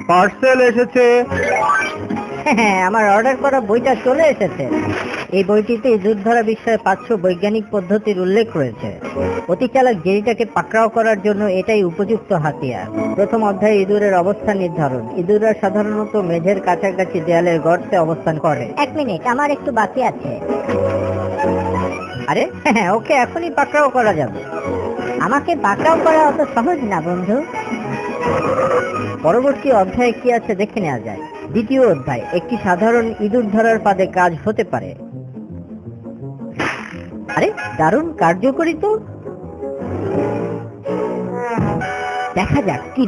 Parcel এসেছে। হ্যাঁ, আমার অর্ডার করা বইটা চলে এসেছে। এই বইটিতে ইঁদুর ধরা বিষয়ে 500 বৈজ্ঞানিক পদ্ধতির উল্লেখ রয়েছে। অতি চালাক জেরিটাকে পাকড়াও করার জন্য এটাই উপযুক্ত হাতিয়ার। প্রথম অধ্যায়ে ইঁদুরের অবস্থান নির্ধারণ। ইঁদুররা সাধারণত মেঝের কাছাকাছি দেয়ালের গর্তে অবস্থান করে। 1 মিনিট, আমার একটু বাকি আছে। আরে হ্যাঁ, ওকে এখনই পাকড়াও করা যাবে। আমাকে পাকড়াও করা অত সহজ না বন্ধু। পরবর্তী অধ্যায়ে কি আছে দেখে নেওয়া যায়। দ্বিতীয় অধ্যায়, একটি সাধারণ ইঁদুর ধরার ফাঁদে কাজ হতে পারে। আরে দারুণ কার্যকরী তো। দেখা যাক কি